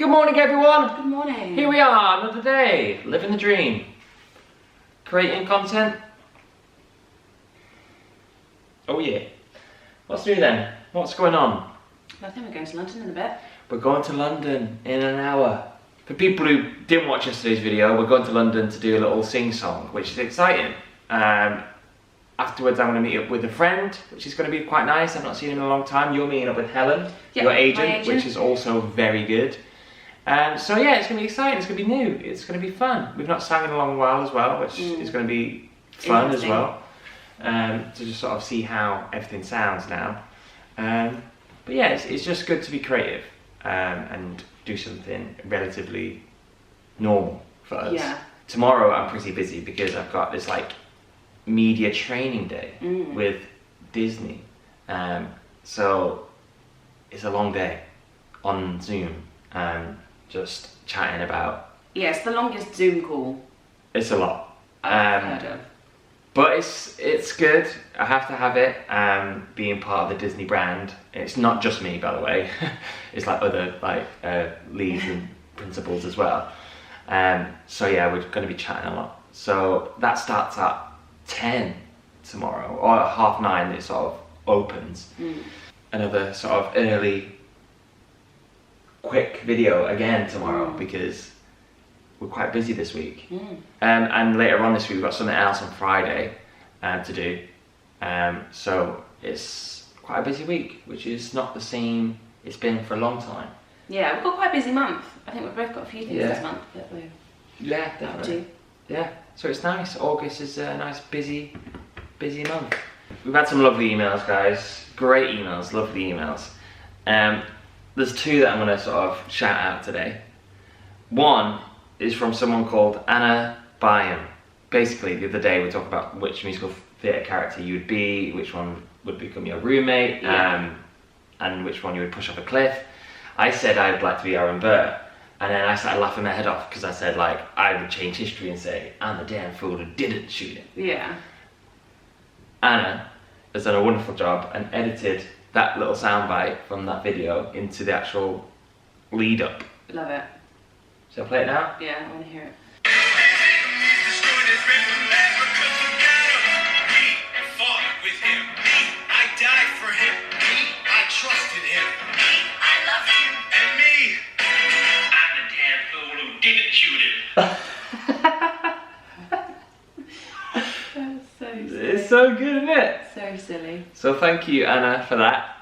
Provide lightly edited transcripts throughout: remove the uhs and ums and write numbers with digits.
Good morning, everyone. Good morning. Here we are, another day, living the dream, creating content. Oh yeah. What's new then? What's going on? Nothing, we're going to London in a bit. We're going to London in an hour. For people who didn't watch yesterday's video, we're going to London to do a little sing-song, which is exciting. Afterwards, I'm going to meet up with a friend, which is going to be quite nice. I've not seen him in a long time. You're meeting up with Helen, yep, your agent, which is also very good. So yeah, it's going to be exciting. It's going to be new. It's going to be fun. We've not sang in a long while as well, which is going to be fun as well. To just sort of see how everything sounds now. But yeah, it's just good to be creative and do something relatively normal for us. Yeah. Tomorrow I'm pretty busy because I've got this like media training day with Disney. So it's a long day on Zoom, just chatting about. Yeah, it's the longest Zoom call. It's a lot. I've heard of. But it's good. I have to have it. Being part of the Disney brand. It's not just me, by the way. It's like other leads and principals as well. So yeah, we're going to be chatting a lot. So that starts at 10 tomorrow, or at 9:30. It sort of opens. Another sort of early, quick video again tomorrow because we're quite busy this week. And later on this week we've got something else on Friday to do. So it's quite a busy week, which is not the same it's been for a long time. Yeah, we've got quite a busy month. I think we've both got a few things this month that we're definitely. up to. Yeah, so it's nice. August is a nice busy month. We've had some lovely emails, guys. Great emails, lovely emails. There's two that I'm going to sort of shout out today. One is from someone called Anna Byam. Basically, the other day we talked about which musical theatre character you would be, which one would become your roommate, and which one you would push off a cliff. I said I'd like to be Aaron Burr, and then I started laughing my head off because I said I would change history and say I'm the damn fool who didn't shoot it. Yeah. Anna has done a wonderful job and edited that little soundbite from that video into the actual lead up. Love it. Shall I play it now? Yeah, I want to hear it. It's so good, isn't it? So silly. So thank you, Anna, for that.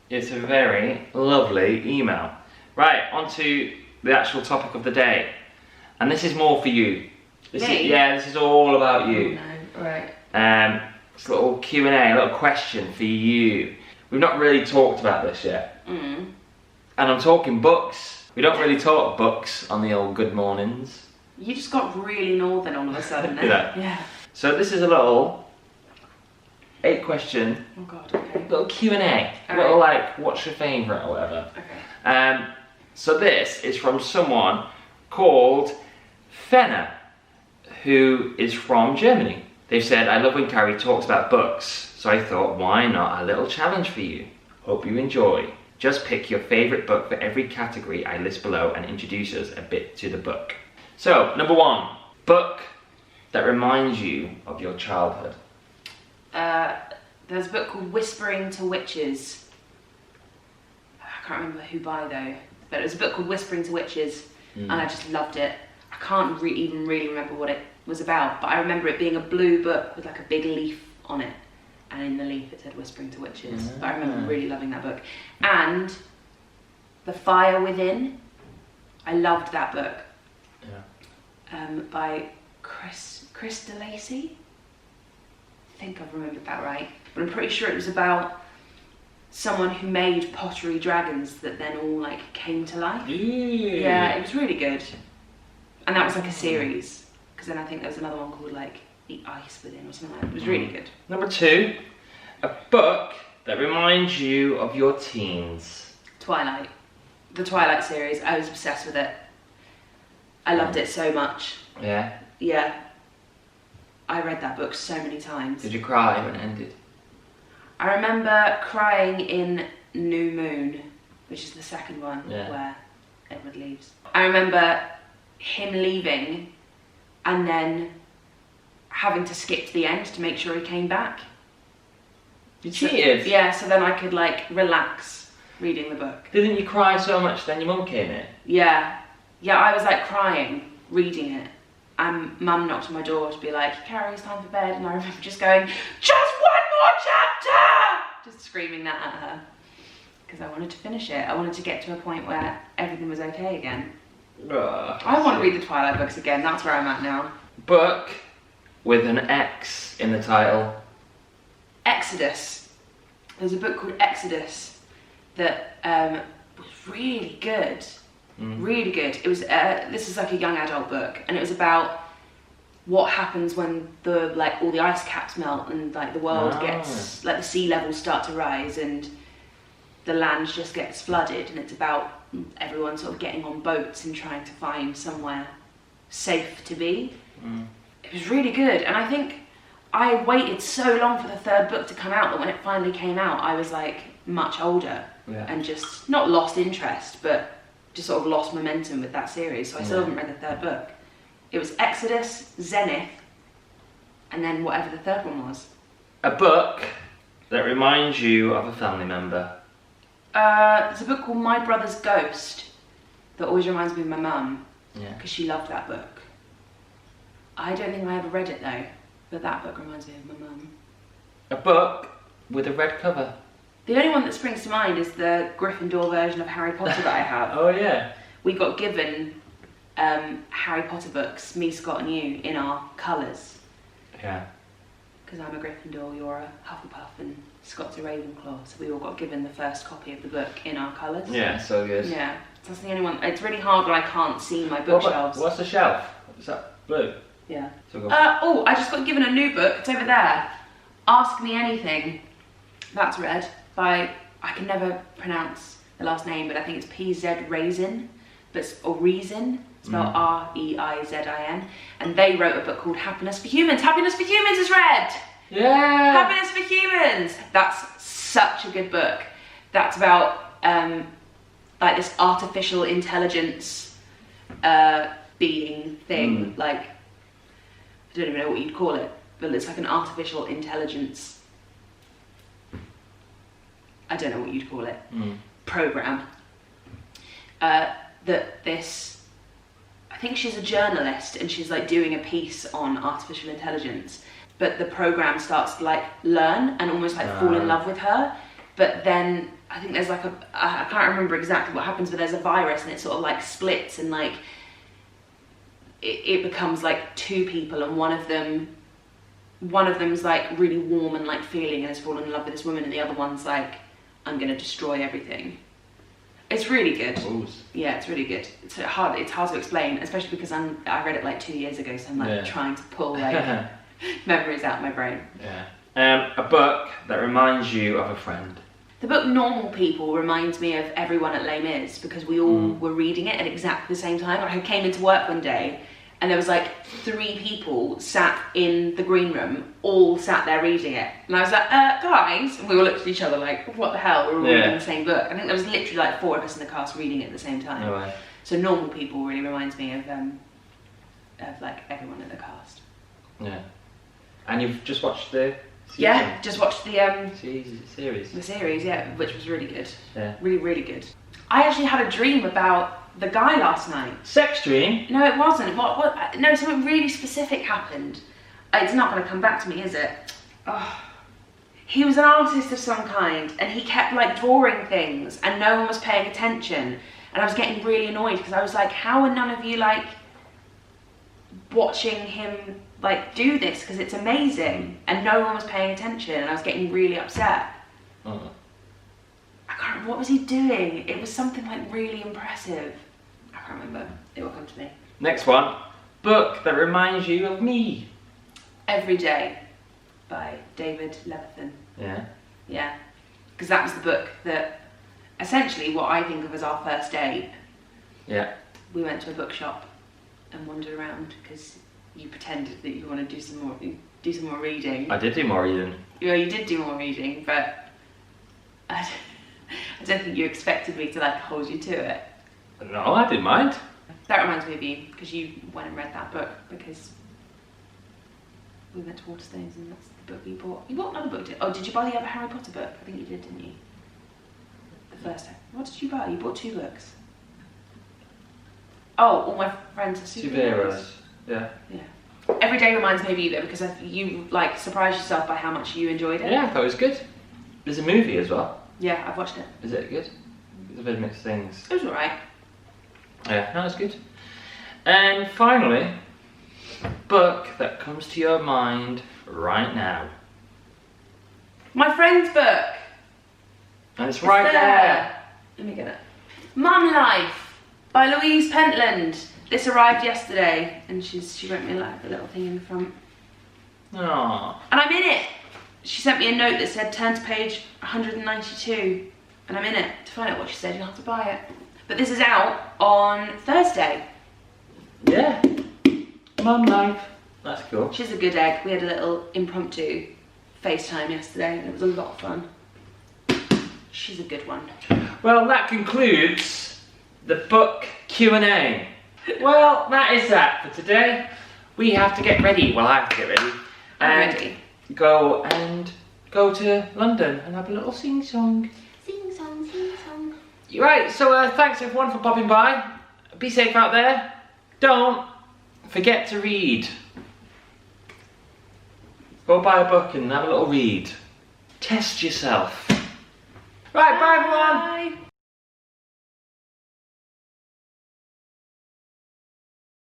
It's a very lovely email. Right, on to the actual topic of the day. And this is more for you. This is all about you. Oh, no. Right. It's a little Q&A, a little question for you. We've not really talked about this yet. And I'm talking books. We don't really talk books on the old good mornings. You just got really northern all of a sudden. Yeah. So this is a little 8-question little Q&A. Little what's your favourite or whatever. Okay. So this is from someone called Fenner, who is from Germany. They've said, I love when Carrie talks about books, so I thought, why not a little challenge for you? Hope you enjoy. Just pick your favourite book for every category I list below and introduce us a bit to the book. So, number 1, book that reminds you of your childhood. There's a book called Whispering to Witches. I can't remember who by though, but it was a book called Whispering to Witches, and I just loved it. I can't even really remember what it was about, but I remember it being a blue book with like a big leaf on it, and in the leaf it said Whispering to Witches. But I remember really loving that book. And The Fire Within, I loved that book. By Chris DeLacy. I think I've remembered that right, but I'm pretty sure it was about someone who made pottery dragons that then all came to life. Yeah, it was really good, and that was a series, because then I think there was another one called The Ice Within or something like that. It was really good. Number 2, a book that reminds you of your teens. Twilight. The Twilight series, I was obsessed with it. I loved it so much. Yeah? Yeah. I read that book so many times. Did you cry when it ended? I remember crying in New Moon, which is the second one, Yeah. where Edward leaves. I remember him leaving and then having to skip to the end to make sure he came back. You cheated? Yeah, so then I could like relax reading the book. Didn't you cry so much then your mum came in? Yeah. Yeah, I was like crying reading it. And Mum knocked on my door to be like, Carrie, it's time for bed. And I remember just going, just one more chapter! Just screaming that at her. Because I wanted to finish it. I wanted to get to a point where everything was okay again. I want to read the Twilight books again. That's where I'm at now. Book with an X in the title. Exodus. There's a book called Exodus that was really good. Really good. It was this is like a young adult book, and it was about what happens when the all the ice caps melt and like the world gets like the sea levels start to rise and the land just gets flooded, and it's about everyone sort of getting on boats and trying to find somewhere safe to be. It was really good, and I think I waited so long for the third book to come out that when it finally came out I was like much older and just not lost interest but just sort of lost momentum with that series, so I still haven't read the third book. It was Exodus, Zenith, and then whatever the third one was. A book that reminds you of a family member. There's a book called My Brother's Ghost that always reminds me of my mum, because she loved that book. I don't think I ever read it though, but that book reminds me of my mum. A book with a red cover. The only one that springs to mind is the Gryffindor version of Harry Potter that I have. Oh yeah. We got given Harry Potter books, me, Scott and you, in our colours. Yeah. Because I'm a Gryffindor, you're a Hufflepuff and Scott's a Ravenclaw, so we all got given the first copy of the book in our colours. Yeah, so good. Yeah, that's the only one. It's really hard when I can't see my bookshelves. What's the shelf? Is that blue? Yeah. So oh, I just got given a new book. It's over there. Ask Me Anything. That's red by, I can never pronounce the last name, but I think it's P.Z. Raisin, or Reason, spelled R-E-I-Z-I-N. And they wrote a book called Happiness for Humans. Happiness for Humans is red! Yeah! Happiness for Humans! That's such a good book. That's about like this artificial intelligence being thing. Like, I don't even know what you'd call it, but it's like an artificial intelligence, I don't know what you'd call it, program. That this, I think she's a journalist and she's like doing a piece on artificial intelligence, but the program starts to like learn and almost like fall in love with her. But then I think there's like I can't remember exactly what happens, but there's a virus and it sort of like splits and like it becomes like two people, and one of them's like really warm and like feeling and has fallen in love with this woman, and the other one's like, I'm gonna destroy everything. It's really good. Yeah, it's really good. It's hard to explain, especially because I read it like 2 years ago, so I'm like trying to pull like memories out of my brain. Yeah. A book that reminds you of a friend. The book Normal People reminds me of everyone at Les Mis, because we all were reading it at exactly the same time. Like I came into work one day and there was like 3 people sat in the green room, all sat there reading it. And I was like, guys, and we all looked at each other like, what the hell? We were all reading the same book. I think there was literally like 4 of us in the cast reading it at the same time. No way. So Normal People really reminds me of like everyone in the cast. Yeah. And you've just watched the season? Yeah, just watched the series. The series, yeah, which was really good. Yeah. Really, really good. I actually had a dream about the guy last night. Sex dream? No, it wasn't. What? No, something really specific happened. It's not going to come back to me, is it? Oh. He was an artist of some kind, and he kept like drawing things, and no one was paying attention. And I was getting really annoyed because I was like, how are none of you like watching him like do this? Because it's amazing, and no one was paying attention, and I was getting really upset. I can't remember, what was he doing? It was something like really impressive. I can't remember. It will come to me. Next one. Book that reminds you of me. Every Day by David Levithan. Yeah. Yeah. Because that was the book that, essentially what I think of as our first date. Yeah. We went to a bookshop and wandered around because you pretended that you want to do some more reading. I did do more reading. Well, you did do more reading, but I don't think you expected me to like hold you to it. No, I didn't mind. That reminds me of you, because you went and read that book, because we went to Waterstones and that's the book you bought. You bought another book, did you buy the other Harry Potter book? I think you did, didn't you? The first time. What did you buy? You bought 2 books. Oh, all my friends are superheroes. Yeah. Yeah. Every day reminds me of you though, because you like surprised yourself by how much you enjoyed it. Yeah, I thought it was good. There's a movie as well. Yeah, I've watched it. Is it good? It's a bit of mixed things. It was alright. Yeah, no, it's good. And finally, book that comes to your mind right now. My friend's book. And it's right there. Let me get it. Mum Life by Louise Pentland. This arrived yesterday, and she wrote me like a little thing in the front. Aww. And I'm in it. She sent me a note that said turn to page 192, and I'm in it. To find out what she said, you'll have to buy it. But this is out on Thursday. Yeah. Mum Life. That's cool. She's a good egg. We had a little impromptu FaceTime yesterday, and it was a lot of fun. She's a good one. Well, that concludes the book Q&A. Well, that is that for today. We have to get ready. Well, I have to get ready. I'm ready. Go to London and have a little sing-song. Sing-song, sing-song. Right, so thanks everyone for popping by. Be safe out there. Don't forget to read. Go buy a book and have a little read. Test yourself. Right, bye everyone. Bye.